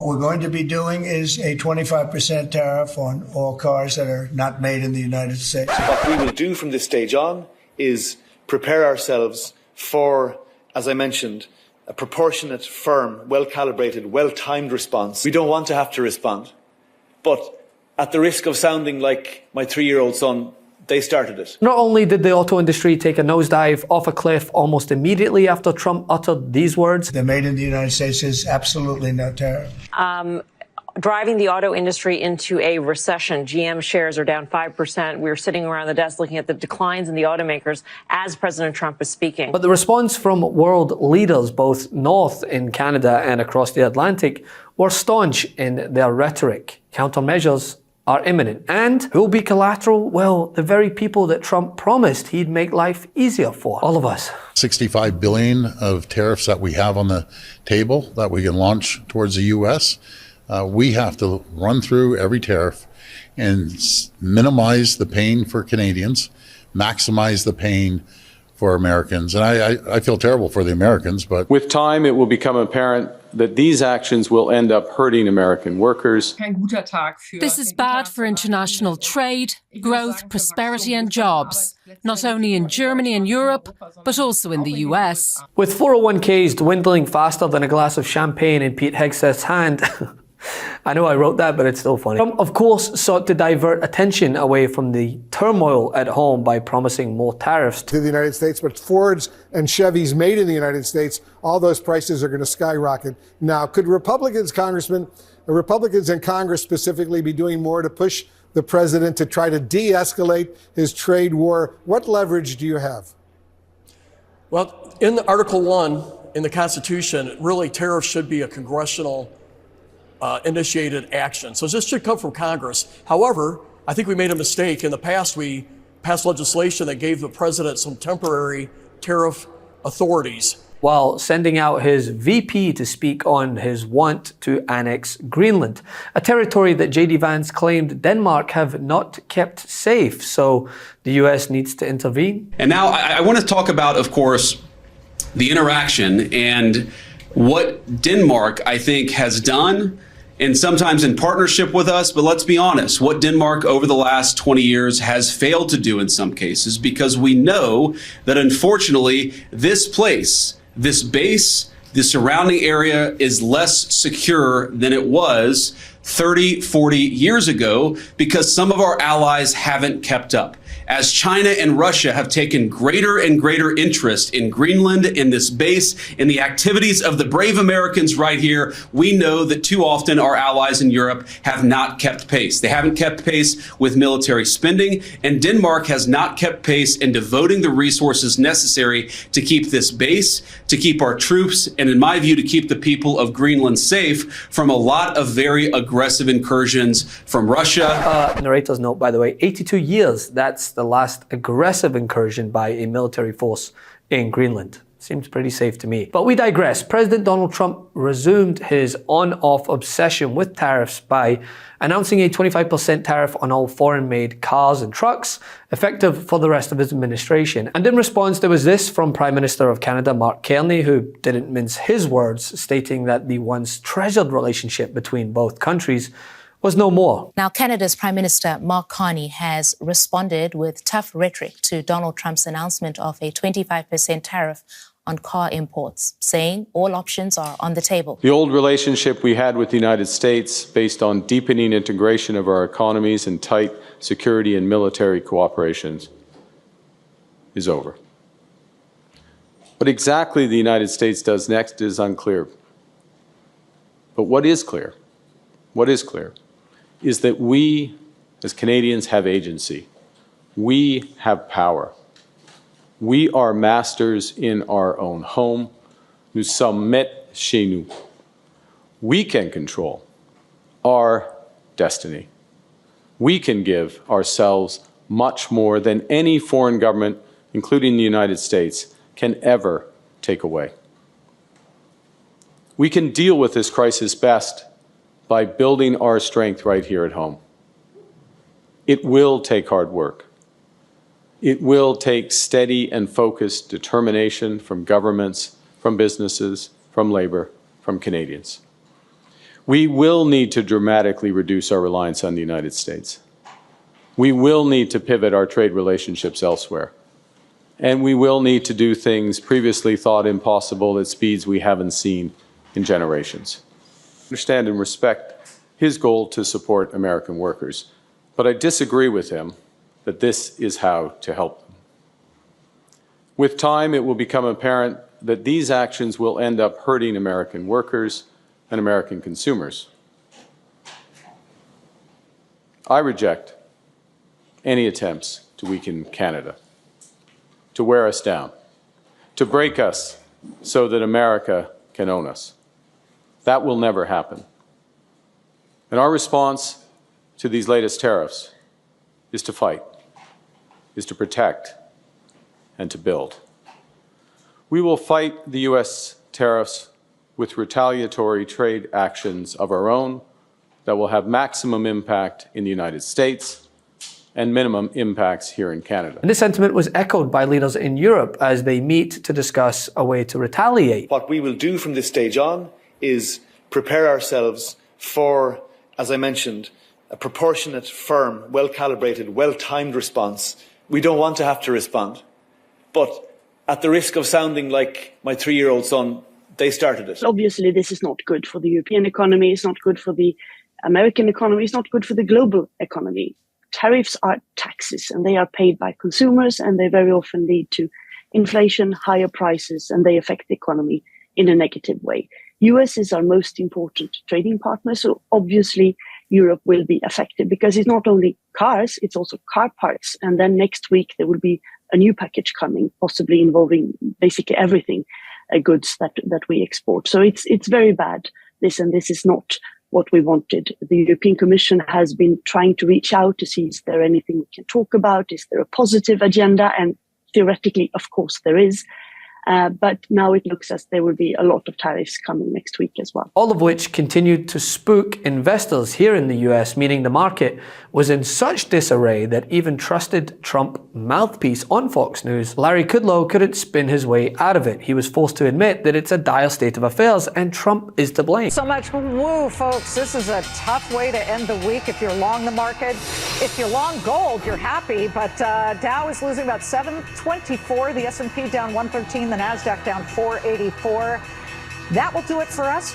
What we're going to be doing is a 25% tariff on all cars that are not made in the United States. What we will do from this stage on is prepare ourselves for, as I mentioned, a proportionate, firm, well-calibrated, well-timed response. We don't want to have to respond. But at the risk of sounding like my 3-year-old son, they started it. Not only did the auto industry take a nosedive off a cliff almost immediately after Trump uttered these words. The made in the United States is absolutely no tariff. Driving the auto industry into a recession. GM shares are down 5%. We were sitting around the desk looking at the declines in the automakers as President Trump was speaking. But the response from world leaders, both north in Canada and across the Atlantic, were staunch in their rhetoric. Countermeasures are imminent. And who will be collateral? Well, the very people that Trump promised he'd make life easier for. All of us. $65 billion of tariffs that we have on the table that we can launch towards the U.S. We have to run through every tariff and minimize the pain for Canadians, maximize the pain for Americans. And I feel terrible for the Americans, but with time, it will become apparent that these actions will end up hurting American workers. This is bad for international trade, growth, prosperity and jobs, not only in Germany and Europe, but also in the US. With 401ks dwindling faster than a glass of champagne in Pete Hegseth's hand, I know I wrote that, but it's still funny. Trump, of course, sought to divert attention away from the turmoil at home by promising more tariffs to the United States, but Fords and Chevys made in the United States, all those prices are going to skyrocket. Now, could Republicans in Congress specifically be doing more to push the president to try to de-escalate his trade war? What leverage do you have? Well, in Article 1 in the Constitution, really tariffs should be a congressional initiated action. So this should come from Congress. However, I think we made a mistake. In the past, we passed legislation that gave the president some temporary tariff authorities, while sending out his VP to speak on his want to annex Greenland, a territory that J.D. Vance claimed Denmark have not kept safe. So the U.S. needs to intervene. And now I want to talk about, of course, the interaction and what Denmark, I think, has done, and sometimes in partnership with us, but let's be honest, what Denmark over the last 20 years has failed to do in some cases, because we know that unfortunately this place, this base, the surrounding area is less secure than it was 30, 40 years ago because some of our allies haven't kept up. As China and Russia have taken greater and greater interest in Greenland, in this base, in the activities of the brave Americans right here, we know that too often our allies in Europe have not kept pace. They haven't kept pace with military spending, and Denmark has not kept pace in devoting the resources necessary to keep this base, to keep our troops, and in my view, to keep the people of Greenland safe from a lot of very aggressive incursions from Russia. Narrator's note, by the way, 82 years, that's the last aggressive incursion by a military force in Greenland. Seems pretty safe to me. But we digress. President Donald Trump resumed his on-off obsession with tariffs by announcing a 25% tariff on all foreign-made cars and trucks, effective for the rest of his administration. And in response, there was this from Prime Minister of Canada, Mark Carney, who didn't mince his words, stating that the once treasured relationship between both countries was no more. Now, Canada's Prime Minister Mark Carney has responded with tough rhetoric to Donald Trump's announcement of a 25% tariff on car imports, saying all options are on the table. The old relationship we had with the United States, based on deepening integration of our economies and tight security and military cooperation, is over. What exactly the United States does next is unclear. But what is clear is that we, as Canadians, have agency. We have power. We are masters in our own home. Nous sommes maîtres chez nous. We can control our destiny. We can give ourselves much more than any foreign government, including the United States, can ever take away. We can deal with this crisis best by building our strength right here at home. It will take hard work. It will take steady and focused determination from governments, from businesses, from labor, from Canadians. We will need to dramatically reduce our reliance on the United States. We will need to pivot our trade relationships elsewhere. And we will need to do things previously thought impossible at speeds we haven't seen in generations. I understand and respect his goal to support American workers, but I disagree with him that this is how to help them. With time, it will become apparent that these actions will end up hurting American workers and American consumers. I reject any attempts to weaken Canada, to wear us down, to break us so that America can own us. That will never happen. And our response to these latest tariffs is to fight, is to protect, and to build. We will fight the U.S. tariffs with retaliatory trade actions of our own that will have maximum impact in the United States and minimum impacts here in Canada. And this sentiment was echoed by leaders in Europe as they meet to discuss a way to retaliate. What we will do from this stage on is prepare ourselves for, as I mentioned, a proportionate, firm, well-calibrated, well-timed response. We don't want to have to respond. But at the risk of sounding like my 3-year-old son, they started it. Obviously, this is not good for the European economy. It's not good for the American economy. It's not good for the global economy. Tariffs are taxes, and they are paid by consumers, and they very often lead to inflation, higher prices, and they affect the economy in a negative way. US is our most important trading partner, so obviously Europe will be affected because it's not only cars, it's also car parts. And then next week there will be a new package coming, possibly involving basically everything, goods that we export. So it's very bad, this, and this is not what we wanted. The European Commission has been trying to reach out to see, is there anything we can talk about? Is there a positive agenda? And theoretically, of course, there is. But now it looks as there will be a lot of tariffs coming next week as well. All of which continued to spook investors here in the US, meaning the market was in such disarray that even trusted Trump mouthpiece on Fox News, Larry Kudlow, couldn't spin his way out of it. He was forced to admit that it's a dire state of affairs and Trump is to blame. So much woo, folks. This is a tough way to end the week if you're long the market. If you're long gold, you're happy, but Dow is losing about 724, the S&P down 113, the NASDAQ down 484. That will do it for us.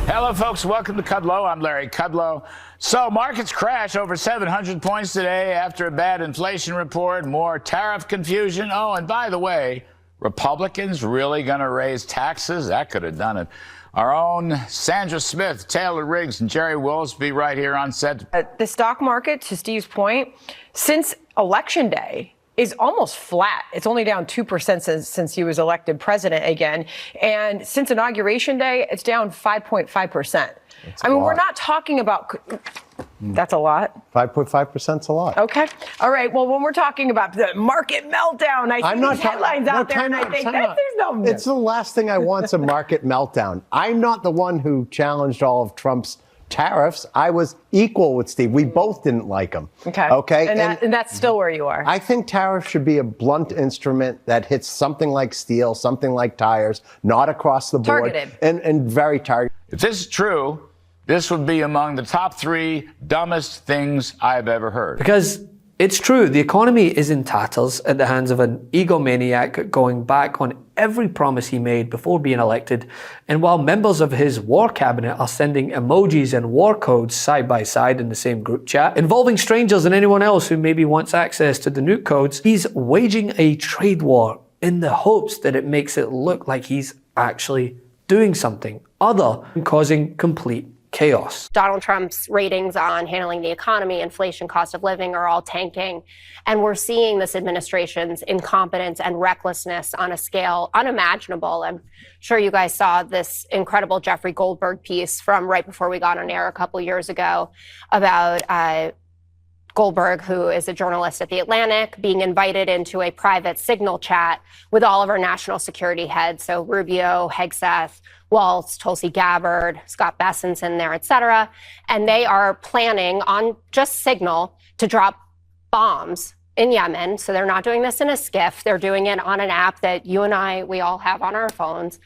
Hello, folks. Welcome to Kudlow. I'm Larry Kudlow. So markets crash over 700 points today after a bad inflation report, more tariff confusion. Oh, and by the way, Republicans really going to raise taxes? That could have done it. Our own Sandra Smith, Taylor Riggs, and Jerry Wills be right here on set. The stock market, to Steve's point, since Election Day is almost flat. It's only down 2% since he was elected president again. And since Inauguration Day, it's down 5.5%. I mean, we're not talking about... That's a lot. 5.5% is a lot. Okay. All right. Well, when we're talking about the market meltdown, I see these headlines out there and I think there's no... It's the last thing I want's a market meltdown. I'm not the one who challenged all of Trump's tariffs. I was equal with Steve. We both didn't like them. Okay. Okay. And that's still where you are. I think tariffs should be a blunt instrument that hits something like steel, something like tires, not across the board. Targeted. And very targeted. If this is true, this would be among the top 3 dumbest things I've ever heard. Because it's true, the economy is in tatters at the hands of an egomaniac going back on every promise he made before being elected. And while members of his war cabinet are sending emojis and war codes side by side in the same group chat, involving strangers and anyone else who maybe wants access to the nuke codes, he's waging a trade war in the hopes that it makes it look like he's actually doing something other than causing complete chaos. Donald Trump's ratings on handling the economy, inflation, cost of living are all tanking. And we're seeing this administration's incompetence and recklessness on a scale unimaginable. I'm sure you guys saw this incredible Jeffrey Goldberg piece from right before we got on air a couple years ago about Goldberg, who is a journalist at The Atlantic, being invited into a private Signal chat with all of our national security heads. So Rubio, Hegseth, Waltz, Tulsi Gabbard, Scott Bessent's in there, et cetera. And they are planning on just Signal to drop bombs in Yemen. So they're not doing this in a skiff. They're doing it on an app that you and I, we all have on our phones.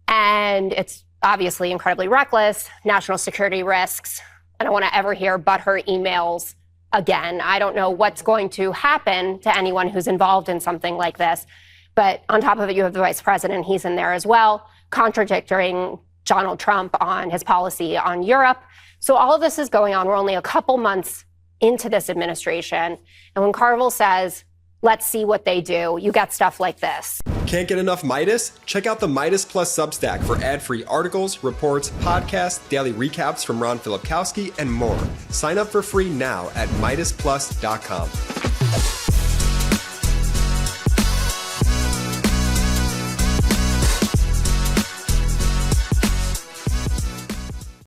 And it's obviously incredibly reckless, national security risks. I don't want to ever hear butthurt emails again. I don't know what's going to happen to anyone who's involved in something like this. But on top of it, you have the vice president. He's in there as well, contradicting Donald Trump on his policy on Europe. So all of this is going on. We're only a couple months into this administration. And when Carville says, let's see what they do, you get stuff like this. Can't get enough Meidas? Check out the Meidas Plus Substack for ad-free articles, reports, podcasts, daily recaps from Ron Filipkowski, and more. Sign up for free now at MeidasPlus.com.